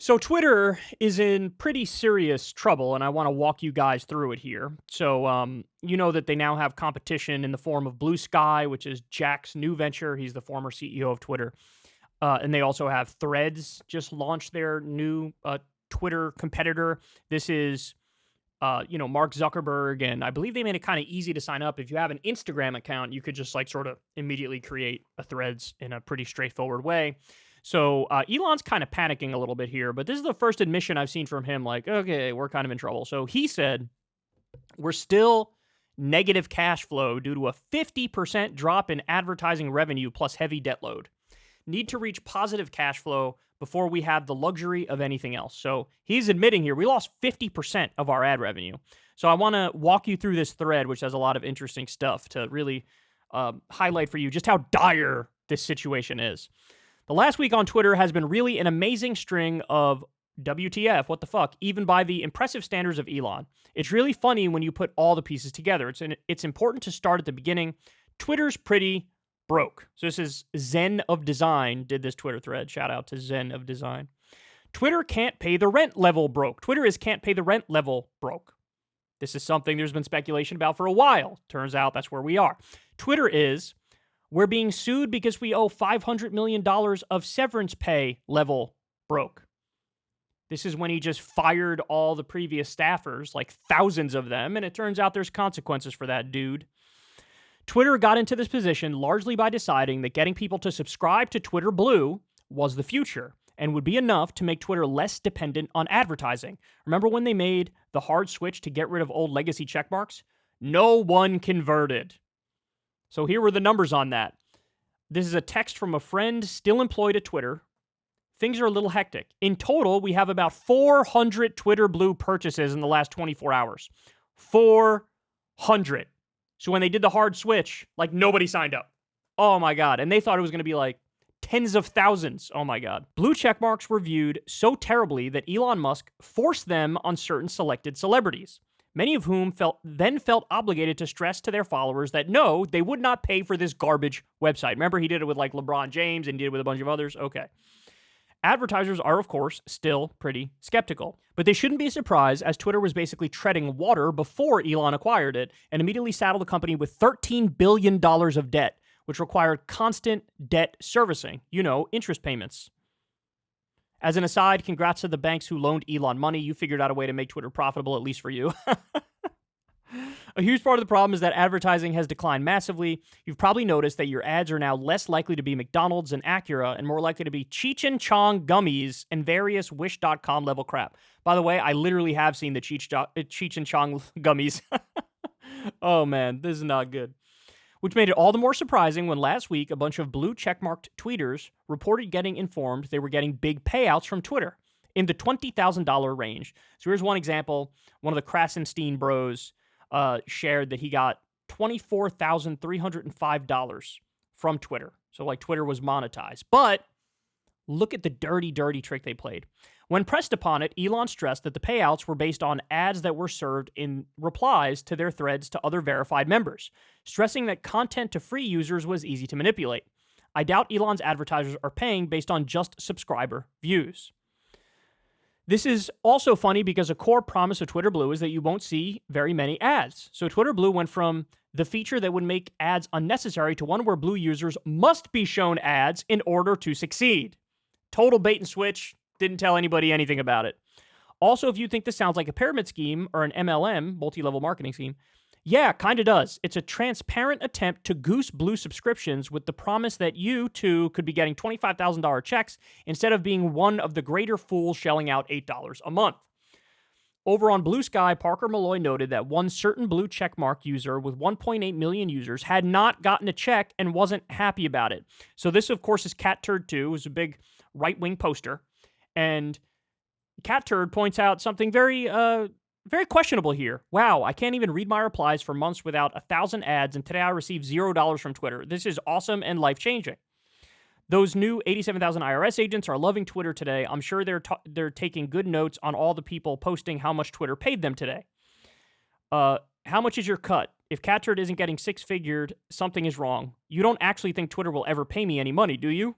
So Twitter is in pretty serious trouble, and I want to walk you guys through it here. So, you know that they now have competition in the form of Blue Sky, which is Jack's new venture. He's the former CEO of Twitter, and they also have Threads just launched their new Twitter competitor. This is, Mark Zuckerberg, and I believe they made it kind of easy to sign up. If you have an Instagram account, you could just like sort of immediately create a Threads in a pretty straightforward way. So Elon's kind of panicking a little bit here, but this is the first admission I've seen from him like, okay, we're kind of in trouble. So he said, we're still negative cash flow due to a 50% drop in advertising revenue plus heavy debt load. Need to reach positive cash flow before we have the luxury of anything else. So he's admitting here we lost 50% of our ad revenue. So I want to walk you through this thread, which has a lot of interesting stuff to really highlight for you just how dire this situation is. The last week on Twitter has been really an amazing string of WTF, what the fuck, even by the impressive standards of Elon. It's really funny when you put all the pieces together. It's important to start at the beginning. Twitter's pretty broke. So this is Zen of Design did this Twitter thread. Shout out to Zen of Design. Twitter can't pay the rent level broke. Twitter is can't pay the rent level broke. This is something there's been speculation about for a while. Turns out that's where we are. Twitter is we're being sued because we owe $500 million of severance pay level broke. This is when he just fired all the previous staffers, like thousands of them, and it turns out there's consequences for that dude. Twitter got into this position largely by deciding that getting people to subscribe to Twitter Blue was the future and would be enough to make Twitter less dependent on advertising. Remember when they made the hard switch to get rid of old legacy checkmarks? No one converted. So here were the numbers on that. This is a text from a friend still employed at Twitter. Things are a little hectic. In total, we have about 400 Twitter Blue purchases in the last 24 hours. 400. So when they did the hard switch, like nobody signed up. Oh my God. And they thought it was going to be like tens of thousands. Oh my God. Blue checkmarks were viewed so terribly that Elon Musk forced them on certain selected celebrities, many of whom felt obligated to stress to their followers that no, they would not pay for this garbage website. Remember, he did it with like LeBron James and did it with a bunch of others? Okay. Advertisers are, of course, still pretty skeptical. But they shouldn't be surprised, as Twitter was basically treading water before Elon acquired it and immediately saddled the company with $13 billion of debt, which required constant debt servicing, interest payments. As an aside, congrats to the banks who loaned Elon money. You figured out a way to make Twitter profitable, at least for you. A huge part of the problem is that advertising has declined massively. You've probably noticed that your ads are now less likely to be McDonald's and Acura and more likely to be Cheech and Chong gummies and various Wish.com level crap. By the way, I literally have seen the Cheech and Chong gummies. Oh man, this is not good. Which made it all the more surprising when last week a bunch of blue checkmarked tweeters reported getting informed they were getting big payouts from Twitter in the $20,000 range. So here's one example. One of the Krasenstein bros shared that he got $24,305 from Twitter. So like Twitter was monetized. But look at the dirty, dirty trick they played. When pressed upon it, Elon stressed that the payouts were based on ads that were served in replies to their threads to other verified members, stressing that content to free users was easy to manipulate. I doubt Elon's advertisers are paying based on just subscriber views. This is also funny because a core promise of Twitter Blue is that you won't see very many ads. So Twitter Blue went from the feature that would make ads unnecessary to one where Blue users must be shown ads in order to succeed. Total bait and switch. Didn't tell anybody anything about it. Also, if you think this sounds like a pyramid scheme or an MLM, multi-level marketing scheme, yeah, kind of does. It's a transparent attempt to goose Blue subscriptions with the promise that you, too, could be getting $25,000 checks instead of being one of the greater fools shelling out $8 a month. Over on Blue Sky, Parker Malloy noted that one certain blue checkmark user with 1.8 million users had not gotten a check and wasn't happy about it. So this, of course, is Cat Turd 2, who's a big right-wing poster. And Cat Turd points out something very questionable here. Wow, I can't even read my replies for months without 1,000 ads, and today I received $0 from Twitter. This is awesome and life-changing. Those new 87,000 IRS agents are loving Twitter today. I'm sure they're taking good notes on all the people posting how much Twitter paid them today. How much is your cut? If Cat Turd isn't getting six-figured, something is wrong. You don't actually think Twitter will ever pay me any money, do you?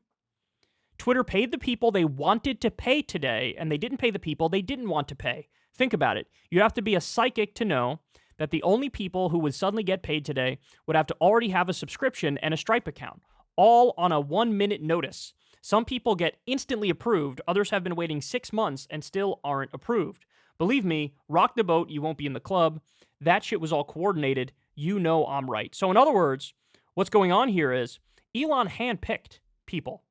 Twitter paid the people they wanted to pay today, and they didn't pay the people they didn't want to pay. Think about it. You have to be a psychic to know that the only people who would suddenly get paid today would have to already have a subscription and a Stripe account, all on a 1-minute notice. Some people get instantly approved. Others have been waiting 6 months and still aren't approved. Believe me, rock the boat. You won't be in the club. That shit was all coordinated. You know I'm right. So in other words, what's going on here is Elon handpicked people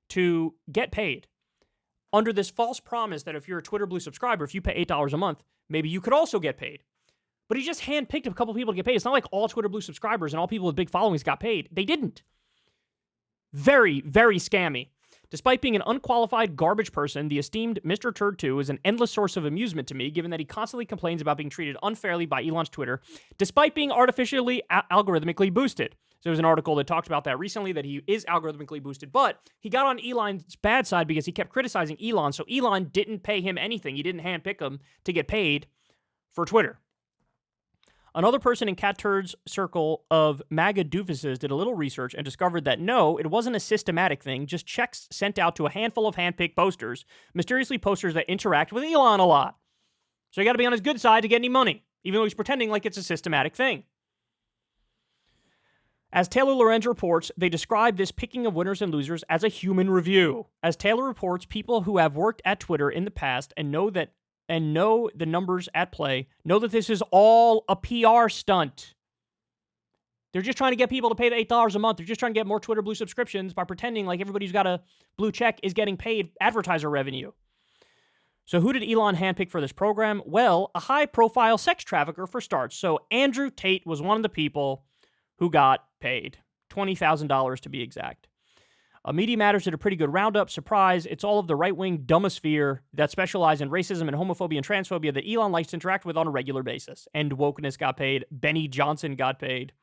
to get paid under this false promise that if you're a Twitter Blue subscriber, if you pay $8 a month, maybe you could also get paid. But he just handpicked a couple people to get paid. It's not like all Twitter Blue subscribers and all people with big followings got paid. They didn't. Very, very scammy. Despite being an unqualified garbage person, the esteemed Mr. Turd 2 is an endless source of amusement to me, given that he constantly complains about being treated unfairly by Elon's Twitter, despite being artificially algorithmically boosted. So there was an article that talked about that recently, that he is algorithmically boosted, but he got on Elon's bad side because he kept criticizing Elon, so Elon didn't pay him anything. He didn't handpick him to get paid for Twitter. Another person in Cat Turd's circle of MAGA doofuses did a little research and discovered that no, it wasn't a systematic thing, just checks sent out to a handful of handpicked posters, mysteriously posters that interact with Elon a lot. So you got to be on his good side to get any money, even though he's pretending like it's a systematic thing. As Taylor Lorenz reports, they describe this picking of winners and losers as a human review. As Taylor reports, people who have worked at Twitter in the past and know the numbers at play know that this is all a PR stunt. They're just trying to get people to pay the $8 a month. They're just trying to get more Twitter Blue subscriptions by pretending like everybody who's got a blue check is getting paid advertiser revenue. So who did Elon handpick for this program? Well, a high-profile sex trafficker for starts. So Andrew Tate was one of the people who got paid. $20,000 to be exact. Media Matters did a pretty good roundup. Surprise, it's all of the right-wing dumosphere that specialize in racism and homophobia and transphobia that Elon likes to interact with on a regular basis. And wokeness got paid. Benny Johnson got paid.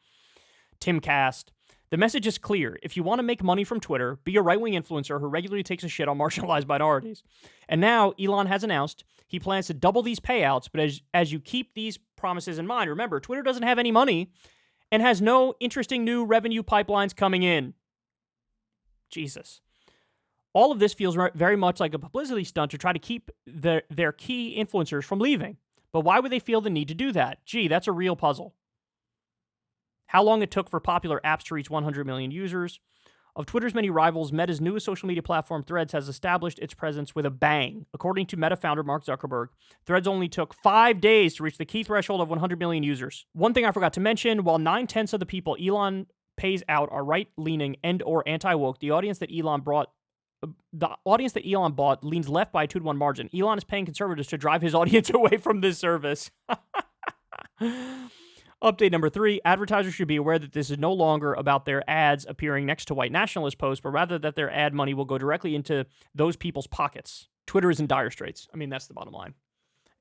Tim Cast. The message is clear. If you want to make money from Twitter, be a right-wing influencer who regularly takes a shit on marginalized minorities. And now Elon has announced he plans to double these payouts, but as you keep these promises in mind, remember, Twitter doesn't have any money and has no interesting new revenue pipelines coming in. Jesus. All of this feels very much like a publicity stunt to try to keep their key influencers from leaving. But why would they feel the need to do that? Gee, that's a real puzzle. How long it took for popular apps to reach 100 million users. Of Twitter's many rivals, Meta's newest social media platform, Threads, has established its presence with a bang. According to Meta founder Mark Zuckerberg, Threads only took 5 days to reach the key threshold of 100 million users. One thing I forgot to mention, while 9/10 of the people Elon pays out are right-leaning and or anti-woke, the audience that Elon bought leans left by a 2-to-1 margin. Elon is paying conservatives to drive his audience away from this service. Update number 3, advertisers should be aware that this is no longer about their ads appearing next to white nationalist posts, but rather that their ad money will go directly into those people's pockets. Twitter is in dire straits. I mean, that's the bottom line.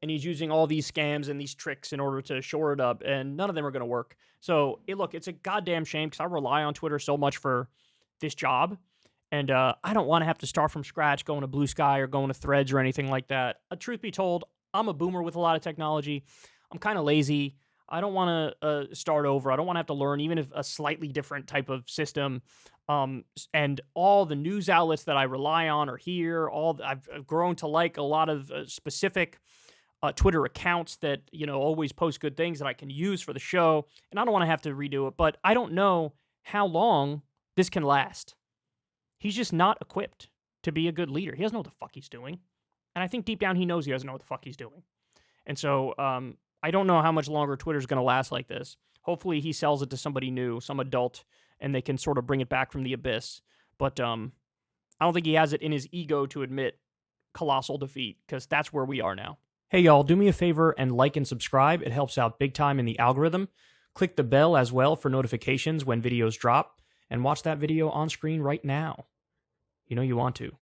And he's using all these scams and these tricks in order to shore it up, and none of them are going to work. So, look, it's a goddamn shame because I rely on Twitter so much for this job, and I don't want to have to start from scratch going to Blue Sky or going to Threads or anything like that. Truth be told, I'm a boomer with a lot of technology. I'm kind of lazy. I don't want to start over. I don't want to have to learn even if a slightly different type of system. And all the news outlets that I rely on are here. I've grown to like a lot of specific Twitter accounts that, always post good things that I can use for the show. And I don't want to have to redo it, but I don't know how long this can last. He's just not equipped to be a good leader. He doesn't know what the fuck he's doing. And I think deep down he knows he doesn't know what the fuck he's doing. And so I don't know how much longer Twitter's going to last like this. Hopefully he sells it to somebody new, some adult, and they can sort of bring it back from the abyss. But I don't think he has it in his ego to admit colossal defeat, because that's where we are now. Hey, y'all, do me a favor and like and subscribe. It helps out big time in the algorithm. Click the bell as well for notifications when videos drop, and watch that video on screen right now. You know you want to.